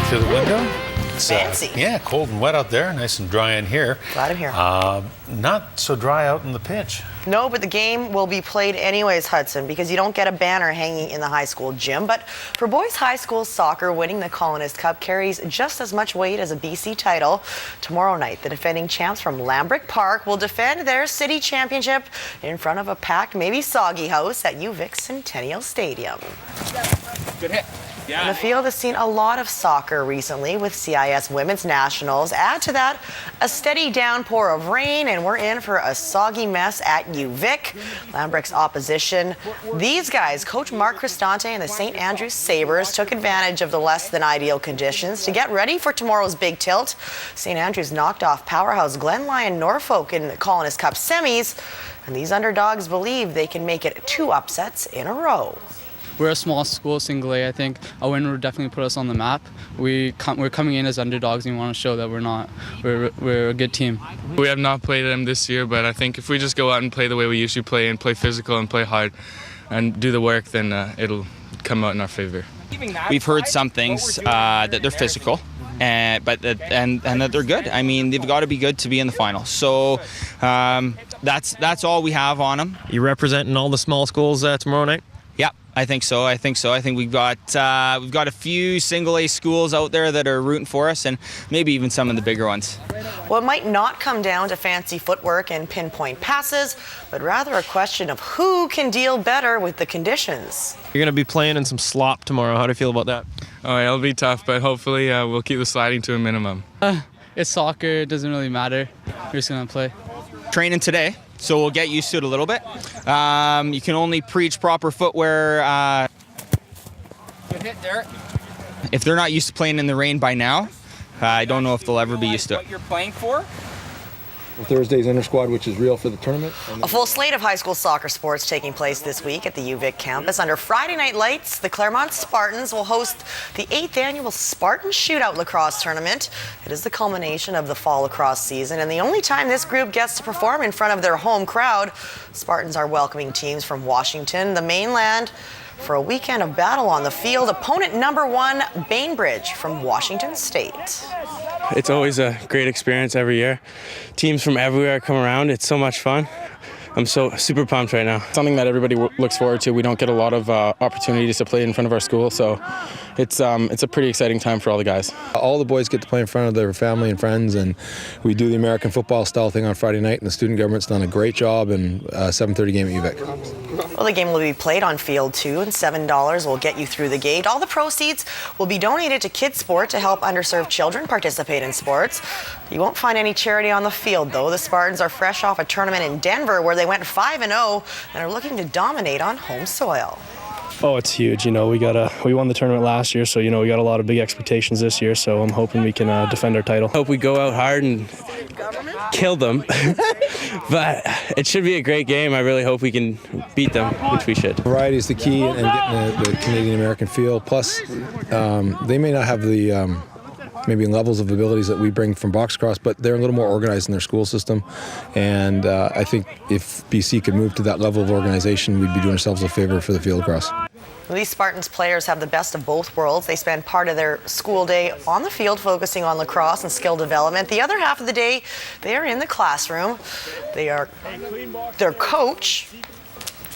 through the window. It's fancy. Yeah, cold and wet out there, nice and dry in here. Glad I'm here. Not so dry out in the pitch. No, but the game will be played anyways, Hudson, because you don't get a banner hanging in the high school gym. But for boys high school soccer, winning the Colonist Cup carries just as much weight as a BC title. Tomorrow night, the defending champs from Lambrick Park will defend their city championship in front of a packed, maybe soggy house at UVic Centennial Stadium. Good hit. Yeah. And the field has seen a lot of soccer recently with CIS Women's Nationals. Add to that a steady downpour of rain, and we're in for a soggy mess at UVic. Lambrick's opposition. These guys, Coach Mark Cristante and the St. Andrews Sabres, took advantage of the less than ideal conditions to get ready for tomorrow's big tilt. St. Andrews knocked off powerhouse Glen Lyon Norfolk in the Colonist Cup semis, and these underdogs believe they can make it 2 upsets in a row. We're a small school, single A. I think a win would definitely put us on the map. We're coming in as underdogs, and we want to show that we're a good team. We have not played them this year, but I think if we just go out and play the way we usually play and play physical and play hard and do the work, then it'll come out in our favor. We've heard some things that they're physical, and that they're good. I mean, they've got to be good to be in the final. So that's all we have on them. You representing all the small schools tomorrow night? Yeah, I think so. I think we've got a few single A schools out there that are rooting for us, and maybe even some of the bigger ones. Well, it might not come down to fancy footwork and pinpoint passes, but rather a question of who can deal better with the conditions. You're going to be playing in some slop tomorrow. How do you feel about that? Oh, it'll be tough, but hopefully we'll keep the sliding to a minimum. It's soccer. It doesn't really matter. We're just going to play. Training today, so we'll get used to it a little bit. You can only preach proper footwear. Good hit, Derek. If they're not used to playing in the rain by now, I don't know if they'll ever be used to it. What you're playing for? Thursday's inter-squad, which is real for the tournament. A full slate of high school soccer sports taking place this week at the UVic campus. Under Friday night lights, the Claremont Spartans will host the 8th Annual Spartan Shoot Out lacrosse tournament. It is the culmination of the fall lacrosse season, and the only time this group gets to perform in front of their home crowd. Spartans are welcoming teams from Washington, the mainland, for a weekend of battle on the field. Opponent number 1, Bainbridge from Washington State. It's always a great experience every year. Teams from everywhere come around. It's so much fun. I'm so super pumped right now. Something that everybody looks forward to. We don't get a lot of opportunities to play in front of our school, so it's a pretty exciting time for all the guys. All the boys get to play in front of their family and friends, and we do the American football style thing on Friday night, and the student government's done a great job, and 7:30 game at UVic. Well, the game will be played on field 2, and $7 will get you through the gate. All the proceeds will be donated to Kids Sport to help underserved children participate in sports. You won't find any charity on the field, though. The Spartans are fresh off a tournament in Denver where they went 5-0 and are looking to dominate on home soil. Oh, it's huge. You know, we won the tournament last year, so we got a lot of big expectations this year. So I'm hoping we can defend our title. Hope we go out hard and kill them. But it should be a great game. I really hope we can beat them, which we should. Variety is the key, and getting the Canadian-American feel. Plus, they may not have the maybe levels of abilities that we bring from box cross, but they're a little more organized in their school system. And I think if BC could move to that level of organization, we'd be doing ourselves a favor for the field cross. Well, these Spartans players have the best of both worlds. They spend part of their school day on the field focusing on lacrosse and skill development. The other half of the day, they are in the classroom. Their coach.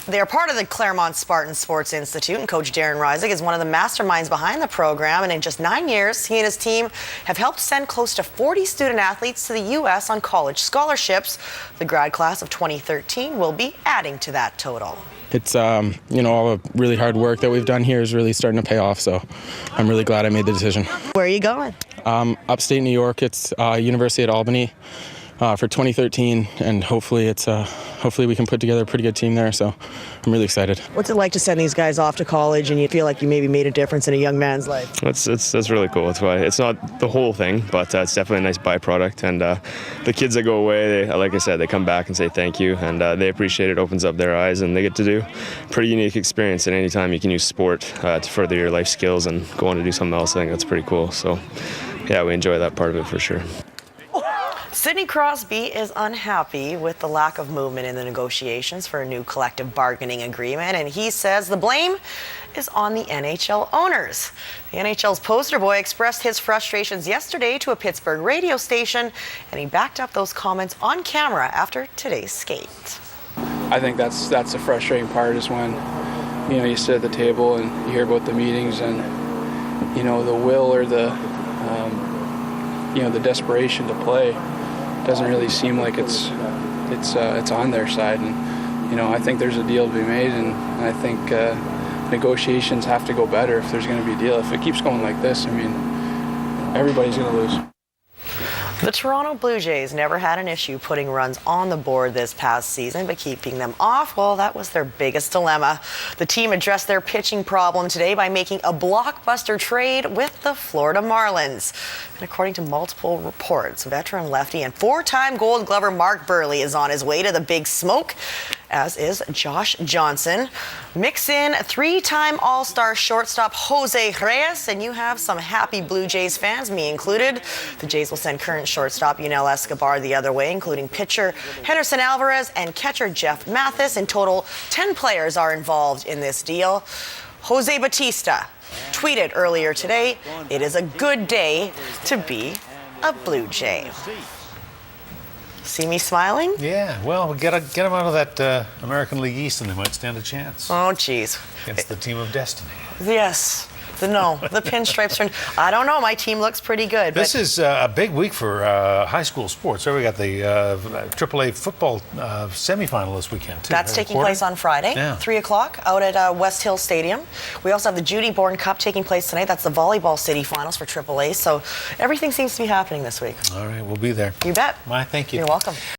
They are part of the Claremont Spartan Sports Institute, and Coach Darren Reisig is one of the masterminds behind the program. And in just 9 years, he and his team have helped send close to 40 student athletes to the U.S. on college scholarships. The grad class of 2013 will be adding to that total. It's, all the really hard work that we've done here is really starting to pay off, so I'm really glad I made the decision. Where are you going? Upstate New York. It's University at Albany for 2013, and hopefully we can put together a pretty good team there, so I'm really excited. What's it like to send these guys off to college and you feel like you maybe made a difference in a young man's life? That's really cool. It's why it's not the whole thing, but it's definitely a nice byproduct. And the kids that go away, like I said, they come back and say thank you, and they appreciate it. Opens up their eyes, and they get to do a pretty unique experience. And anytime you can use sport to further your life skills and go on to do something else, I think that's pretty cool. So, yeah, we enjoy that part of it for sure. Sidney Crosby is unhappy with the lack of movement in the negotiations for a new collective bargaining agreement, and he says the blame is on the NHL owners. The NHL's poster boy expressed his frustrations yesterday to a Pittsburgh radio station, and he backed up those comments on camera after today's skate. I think that's the frustrating part, is when you sit at the table and you hear about the meetings, and the will or the desperation to play doesn't really seem like it's on their side. And I think there's a deal to be made, and I think negotiations have to go better if there's going to be a deal. If it keeps going like this, everybody's going to lose. The Toronto Blue Jays never had an issue putting runs on the board this past season, but keeping them off, well, that was their biggest dilemma. The team addressed their pitching problem today by making a blockbuster trade with the Florida Marlins. And according to multiple reports, veteran lefty and four-time Gold Glover Mark Burley is on his way to the Big Smoke, as is Josh Johnson. Mix in three-time All-Star shortstop Jose Reyes, and you have some happy Blue Jays fans, me included. The Jays will send current shortstop Yunel Escobar the other way, including pitcher Henderson Alvarez and catcher Jeff Mathis. In total, 10 players are involved in this deal. Jose Bautista tweeted earlier today, "It is a good day to be a Blue Jay." See me smiling? Yeah, well, get them out of that American League East and they might stand a chance. Oh, geez. Against the team of destiny. Yes. The pinstripes are... I don't know. My team looks pretty good. This is a big week for high school sports. So we got the AAA football semifinal this weekend, too. That's taking place on Friday, yeah. 3 o'clock, out at West Hill Stadium. We also have the Judy Bourne Cup taking place tonight. That's the volleyball city finals for AAA. So everything seems to be happening this week. All right, we'll be there. You bet. Thank you. You're welcome.